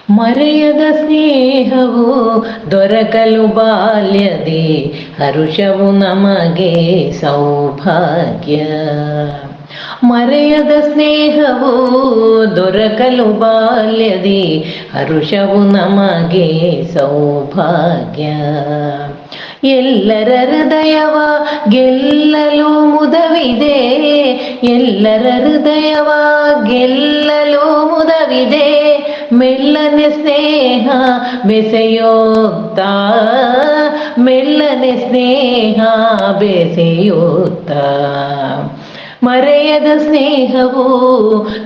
ಮರೆಯದ ಸ್ನೇಹವು ದೊರಕಲು ಬಾಲ್ಯದಿ ಹರುಷವು ನಮಗೆ ಸೌಭಾಗ್ಯ. ಮರೆಯದ ಸ್ನೇಹವು ದೊರಕಲು ಬಾಲ್ಯದಿ ಹರುಷವು ನಮಗೆ ಸೌಭಾಗ್ಯ. ಎಲ್ಲರ ಹೃದಯವ ಗೆಲ್ಲಲು ಮುದವಿದೆ, ಎಲ್ಲರ ಹೃದಯವ ಗೆಲ್ಲಲು ಮುದವಿದೆ. ಮೆಲ್ಲನೆ ಸ್ನೇಹ ಬೆಸೆಯುತ್ತಾ, ಮೆಲ್ಲನೆ ಸ್ನೇಹ ಬೆಸೆಯುತ್ತಾ. ಮರೆಯದ ಸ್ನೇಹವು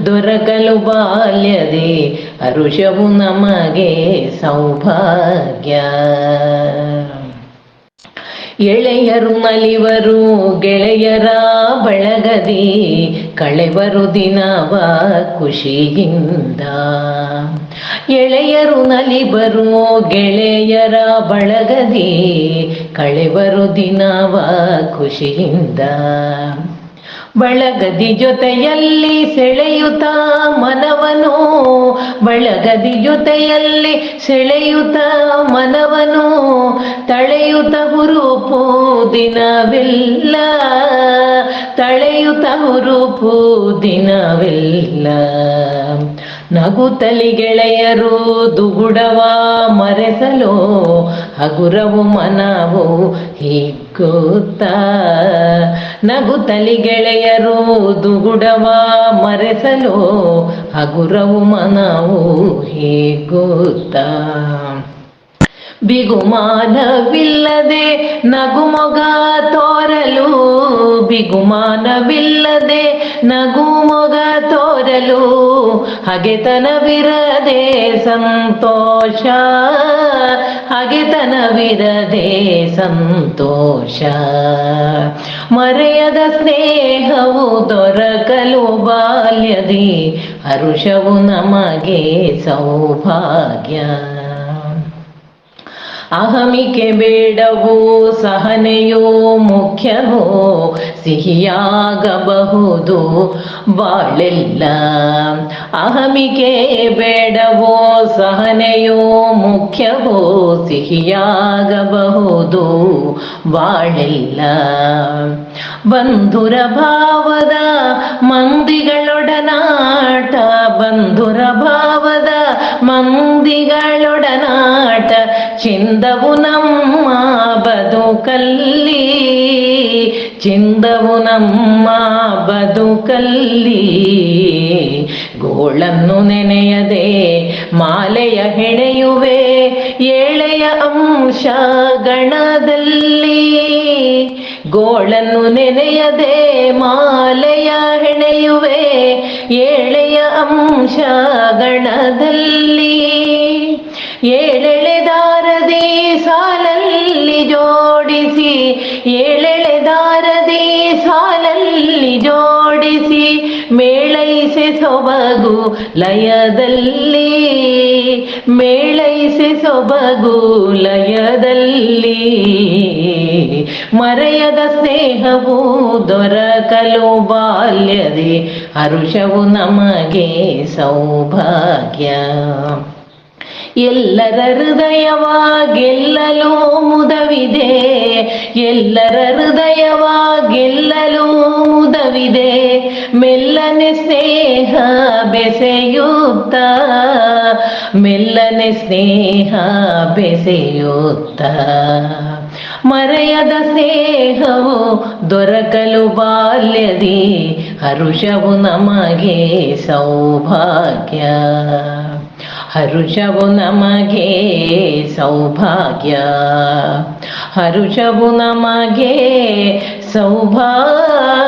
ದೊರಕಲು ಬಾಲ್ಯದೆ ಹರುಷವು ನಮಗೆ ಸೌಭಾಗ್ಯ. ಎಳೆಯರು ನಲಿವರು ಗೆಳೆಯರ ಬಳಗದಿ, ಕಳೆವರು ದಿನವ ಖುಷಿಯಿಂದ. ಎಳೆಯರು ನಲಿವರು ಗೆಳೆಯರ ಬಳಗದಿ, ಕಳೆವರು ದಿನವ ಖುಷಿಯಿಂದ. ಬಳಗದಿ ಜೊತೆಯಲ್ಲಿ ಸೆಳೆಯುತ್ತ ಮನವನು, ಬಳಗದಿ ಜೊತೆಯಲ್ಲಿ ಸೆಳೆಯುತ್ತ ಮನವನು. ತಳೆಯುತ್ತ ಹುರುಪು ದಿನವಿಲ್ಲ, ತಳೆಯುತ್ತ ಹುರುಪು ದಿನವಿಲ್ಲ. ನಗುತ್ತಲಿ ಗೆಳೆಯರು ದುಗುಡವ ಮರೆಸಲು, ಹಗುರವು ಮನವು ಹಿಗ್ಗುತ್ತ. ನಗುತ್ತಲಿ ಗೆಳೆಯರು ದುಗುಡವ ಮರೆಸಲು, ಹಗುರವು ಮನವು ಹಿಗ್ಗುತ್ತ. ಬಿಗುಮಾನವಿಲ್ಲದೆ ನಗುಮೊಗ ತೋರಲು, ಬಿಗುಮಾನವಿಲ್ಲದೆ ನಗುಮೊಗ ತೋರಲು. ಹಗೆತನವಿರದೆ ಸಂತೋಷ, ಹಗೆತನವಿರದೆ ಸಂತೋಷ. ಮರೆಯದ ಸ್ನೇಹವು ದೊರಕಲು ಬಾಲ್ಯದಿ ಹರುಷವು ನಮಗೆ ಸೌಭಾಗ್ಯ. ಅಹಮಿಕೆ ಬೇಡವೋ ಸಹನೆಯೋ ಮುಖ್ಯವೋ, ಸಿಹಿಯಾಗಬಹುದು ಬಾಳೆಲ್ಲ. ಅಹಮಿಕೆ ಬೇಡವೋ ಸಹನೆಯೋ ಮುಖ್ಯವೋ, ಸಿಹಿಯಾಗಬಹುದು ಬಾಳೆಲ್ಲ. ಬಂಧುರ ಭಾವದ ಮಂದಿಗಳೊಡನಾಟ, ಬಂಧುರ ಭಾವದ ಮಂದಿಗಳೊಡನಾಟ. ಚಿಂದವು ನಮ್ಮ ಬದುಕಲ್ಲಿ, ಚಿಂದವು ನಮ್ಮ ಬದುಕಲ್ಲಿ. ಗೋಳನ್ನು ನೆನೆಯದೆ ಮಾಲೆಯ ಹೆಣೆಯುವೆ ಏಳೆಯ ಅಂಶ ಗಣದಲ್ಲಿ. ಗೋಳನ್ನು ನೆನೆಯದೆ ಮಾಲೆಯ ಹೆಣೆಯುವೆ ಏಳೆಯ ಅಂಶ ಗಣದಲ್ಲಿ. ಏಳೆಳೆದಾರದಿ ಸಾಲಲ್ಲಿ ಜೋಡಿಸಿ, ಏಳೆಳೆದಾರದಿ ಸಾಲಲ್ಲಿ ಜೋಡಿಸಿ. ಮೇಳೈಸೆ ಸೊಬಗು ಲಯದಲ್ಲಿ, ಮೇಳೈಸೆ ಸೊಬಗು ಲಯದಲ್ಲಿ. ಮರೆಯದ ಸ್ನೇಹವು ದೊರಕಲು ಬಾಲ್ಯದೆ ಹರುಷವು ನಮಗೆ ಸೌಭಾಗ್ಯ. ಎಲ್ಲರ ಹೃದಯವ ಗೆಲ್ಲಲು ಮುದವಿದೆ, ಎಲ್ಲರ ಹೃದಯವ ಗೆಲ್ಲಲು ಮುದವಿದೆ. ಮೆಲ್ಲನೆ ಸ್ನೇಹ ಬೆಸೆಯುತ್ತ, ಮೆಲ್ಲನೆ ಸ್ನೇಹ ಬೆಸೆಯುತ್ತ. ಮರೆಯದ ಸ್ನೇಹವು ದೊರಕಲು ಬಾಲ್ಯದಿ ಹರುಷವು ನಮಗೆ ಸೌಭಾಗ್ಯ. ಹರುಷವು ನಮಗೆ ಸೌಭಾಗ್ಯ, ಹರುಷವು ನಮಗೆ ಸೌಭಾಗ್ಯ.